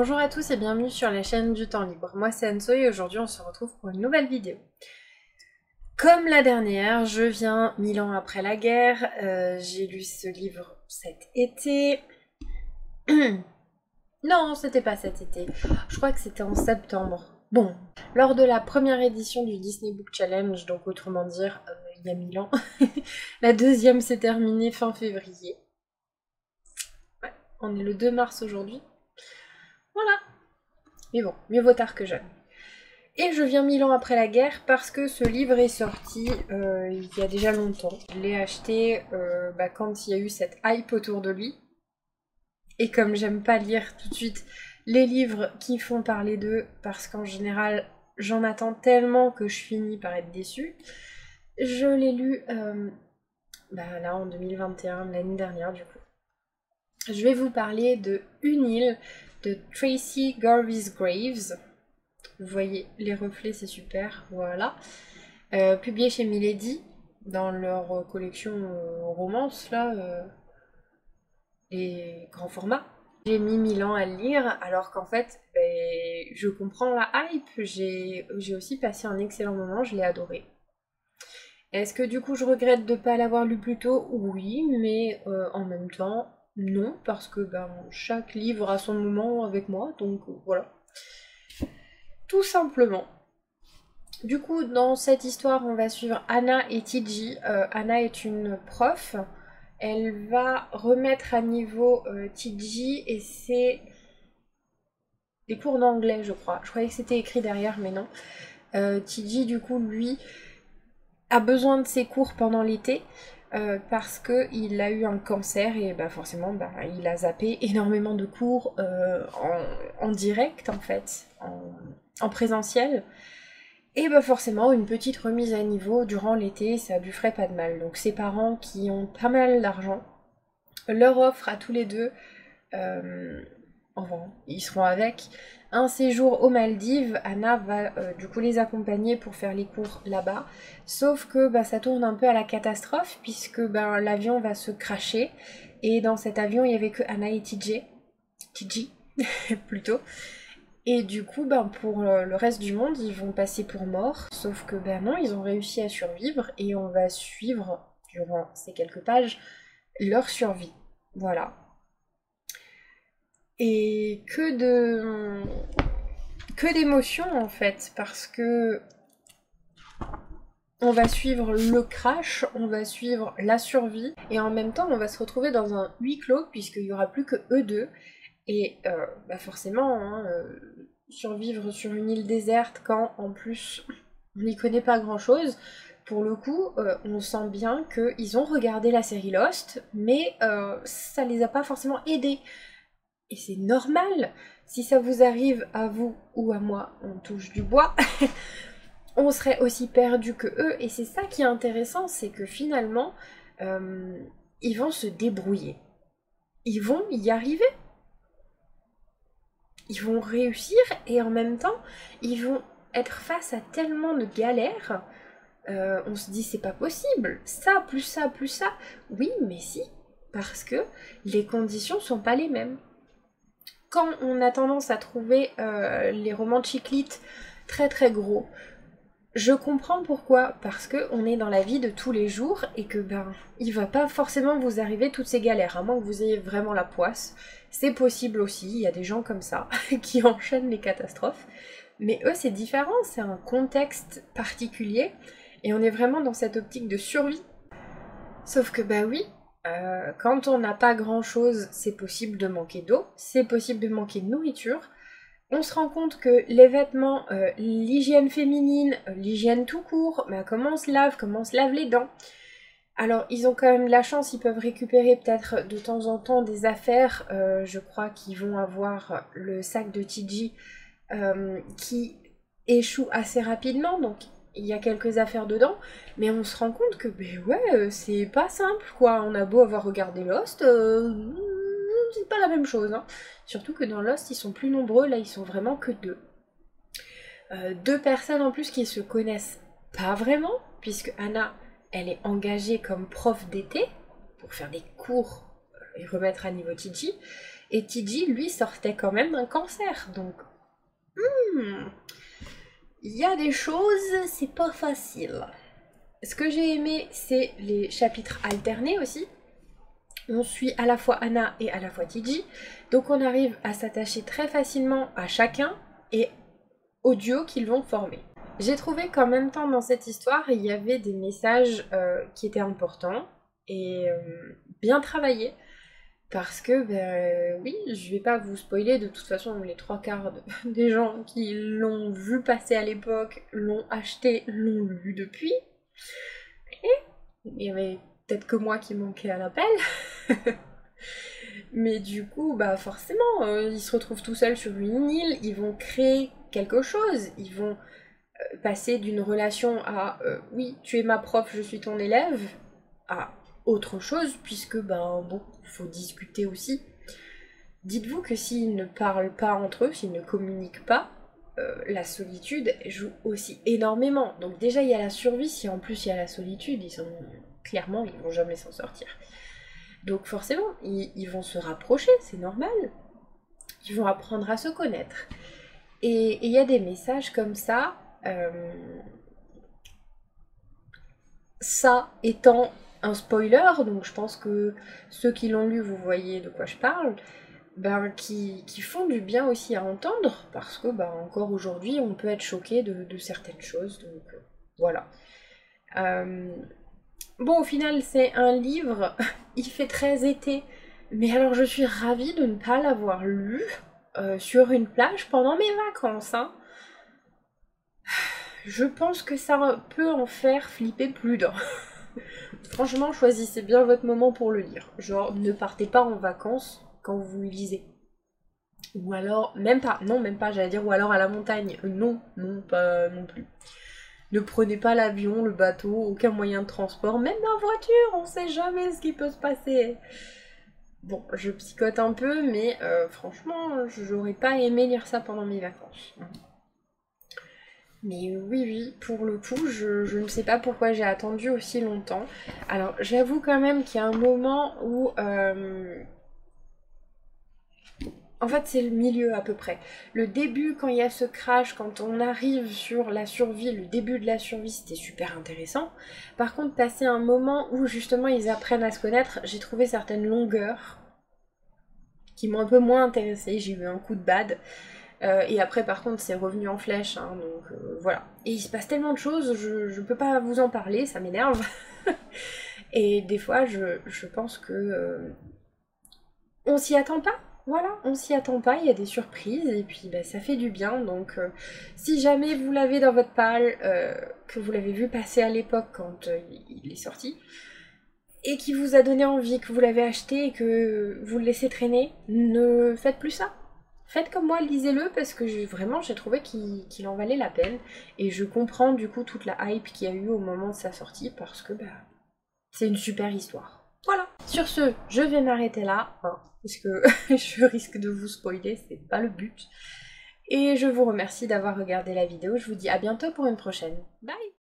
Bonjour à tous et bienvenue sur la chaîne du temps libre. Moi c'est Anso et aujourd'hui on se retrouve pour une nouvelle vidéo. Comme la dernière, je viens 1000 ans après la guerre. J'ai lu ce livre cet été. Non, c'était pas cet été. Je crois que c'était en septembre. Bon, lors de la première édition du Disney Book Challenge, donc autrement dire il y a 1000 ans, la deuxième s'est terminée fin février. Ouais, on est le 2 mars aujourd'hui. Voilà. Mais bon, mieux vaut tard que jamais. Et je viens 1000 ans après la guerre parce que ce livre est sorti il y a déjà longtemps. Je l'ai acheté quand il y a eu cette hype autour de lui. Et comme j'aime pas lire tout de suite les livres qui font parler d'eux, parce qu'en général j'en attends tellement que je finis par être déçue, je l'ai lu là en 2021, l'année dernière du coup. Je vais vous parler de Une île de Tracy Garvey's Graves. Vous voyez les reflets, c'est super, voilà. Publié chez Milady, dans leur collection romance, là, les grands formats. J'ai mis 1000 ans à le lire, alors qu'en fait, je comprends la hype, j'ai aussi passé un excellent moment, je l'ai adoré. Est-ce que du coup je regrette de ne pas l'avoir lu plus tôt? Oui, mais en même temps, non, parce que chaque livre a son moment avec moi, donc voilà. Tout simplement. Du coup, dans cette histoire, on va suivre Anna et Tiji. Anna est une prof. Elle va remettre à niveau Tiji et c'est des cours d'anglais, je crois. Je croyais que c'était écrit derrière, mais non. Tiji, du coup, lui, a besoin de ses cours pendant l'été parce qu'il a eu un cancer et forcément, il a zappé énormément de cours en direct, en fait, en présentiel. Et forcément, une petite remise à niveau durant l'été, ça lui ferait pas de mal. Donc ses parents, qui ont pas mal d'argent, leur offrent à tous les deux, enfin, ils seront avec, un séjour aux Maldives. Anna va du coup les accompagner pour faire les cours là-bas. Sauf que ça tourne un peu à la catastrophe, puisque l'avion va se crasher. Et dans cet avion, il n'y avait que Anna et Tiji plutôt. Et du coup, pour le reste du monde, ils vont passer pour morts. Sauf que non, ils ont réussi à survivre et on va suivre, durant ces quelques pages, leur survie. Voilà. Et que d'émotions en fait, parce que on va suivre le crash, on va suivre la survie, et en même temps on va se retrouver dans un huis clos, puisqu'il n'y aura plus que eux deux. Et forcément, hein, survivre sur une île déserte quand en plus on n'y connaît pas grand chose, pour le coup on sent bien qu'ils ont regardé la série Lost, mais ça les a pas forcément aidés. Et c'est normal, si ça vous arrive à vous ou à moi, on touche du bois, on serait aussi perdu que eux, et c'est ça qui est intéressant, c'est que finalement ils vont se débrouiller. Ils vont y arriver. Ils vont réussir et en même temps, ils vont être face à tellement de galères. On se dit c'est pas possible, ça, plus ça, plus ça. Oui, mais si, parce que les conditions sont pas les mêmes. Quand on a tendance à trouver les romans de Chick-lit très très gros, je comprends pourquoi, parce que on est dans la vie de tous les jours et que il va pas forcément vous arriver toutes ces galères, à moins que vous ayez vraiment la poisse. C'est possible aussi, il y a des gens comme ça qui enchaînent les catastrophes. Mais eux c'est différent, c'est un contexte particulier et on est vraiment dans cette optique de survie. Sauf que oui, quand on n'a pas grand chose, c'est possible de manquer d'eau, c'est possible de manquer de nourriture. On se rend compte que les vêtements, l'hygiène féminine, l'hygiène tout court, comment on se lave les dents. Alors ils ont quand même la chance, ils peuvent récupérer peut-être de temps en temps des affaires. Je crois qu'ils vont avoir le sac de Tiji qui échoue assez rapidement, donc il y a quelques affaires dedans. Mais on se rend compte que c'est pas simple quoi. On a beau avoir regardé Lost, c'est pas la même chose, hein. Surtout que dans Lost, ils sont plus nombreux, là ils sont vraiment que deux. Deux personnes en plus qui se connaissent pas vraiment, puisque Anna, elle est engagée comme prof d'été pour faire des cours et remettre à niveau Tiji. Et TG, lui, sortait quand même d'un cancer. Donc, il y a des choses, c'est pas facile. Ce que j'ai aimé, c'est les chapitres alternés aussi. On suit à la fois Anna et à la fois TG. Donc on arrive à s'attacher très facilement à chacun et au duo qu'ils vont former. J'ai trouvé qu'en même temps dans cette histoire, il y avait des messages qui étaient importants et bien travaillés. Parce que, oui, je vais pas vous spoiler, de toute façon, les 3/4 des gens qui l'ont vu passer à l'époque, l'ont acheté, l'ont lu depuis. Et il y avait peut-être que moi qui manquais à l'appel. Mais du coup, bah forcément, ils se retrouvent tout seuls sur une île, ils vont créer quelque chose, ils vont passer d'une relation à oui, tu es ma prof, je suis ton élève, à autre chose, puisque ben bon, faut discuter aussi. Dites-vous que s'ils ne parlent pas entre eux, s'ils ne communiquent pas, la solitude joue aussi énormément. Donc déjà il y a la survie, si en plus il y a la solitude, clairement ils vont jamais s'en sortir. Donc forcément, ils vont se rapprocher, c'est normal. Ils vont apprendre à se connaître. Et il y a des messages comme ça, ça étant un spoiler, donc je pense que ceux qui l'ont lu, vous voyez de quoi je parle, ben, qui font du bien aussi à entendre, parce que ben, encore aujourd'hui, on peut être choqué de certaines choses, donc voilà. Bon, au final, c'est un livre, il fait très été, mais alors je suis ravie de ne pas l'avoir lu sur une plage pendant mes vacances. Hein. Je pense que ça peut en faire flipper plus d'un. Franchement, choisissez bien votre moment pour le lire. Genre, ne partez pas en vacances quand vous le lisez. Ou alors, même pas, non, même pas, j'allais dire, ou alors à la montagne. Non, non, pas non plus. Ne prenez pas l'avion, le bateau, aucun moyen de transport, même la voiture, on sait jamais ce qui peut se passer. Bon, je psychote un peu, mais franchement, j'aurais pas aimé lire ça pendant mes vacances. Mais oui, pour le coup, je ne sais pas pourquoi j'ai attendu aussi longtemps. Alors, j'avoue quand même qu'il y a un moment où... En fait, c'est le milieu à peu près. Le début, quand il y a ce crash, quand on arrive sur la survie, le début de la survie, c'était super intéressant. Par contre, passer un moment où justement ils apprennent à se connaître, j'ai trouvé certaines longueurs qui m'ont un peu moins intéressée. J'ai eu un coup de bad. Et après, par contre, c'est revenu en flèche, hein, donc voilà. Et il se passe tellement de choses, je peux pas vous en parler, ça m'énerve. Et des fois, je pense que on s'y attend pas. Voilà, on s'y attend pas, il y a des surprises, et puis bah, ça fait du bien. Donc, si jamais vous l'avez dans votre palle, que vous l'avez vu passer à l'époque quand il est sorti, et qui vous a donné envie, que vous l'avez acheté et que vous le laissez traîner, ne faites plus ça. Faites comme moi, lisez-le parce que vraiment j'ai trouvé qu'il en valait la peine et je comprends du coup toute la hype qu'il y a eu au moment de sa sortie parce que bah, c'est une super histoire. Voilà. Sur ce, je vais m'arrêter là hein, parce que je risque de vous spoiler, c'est pas le but. Et je vous remercie d'avoir regardé la vidéo, je vous dis à bientôt pour une prochaine. Bye.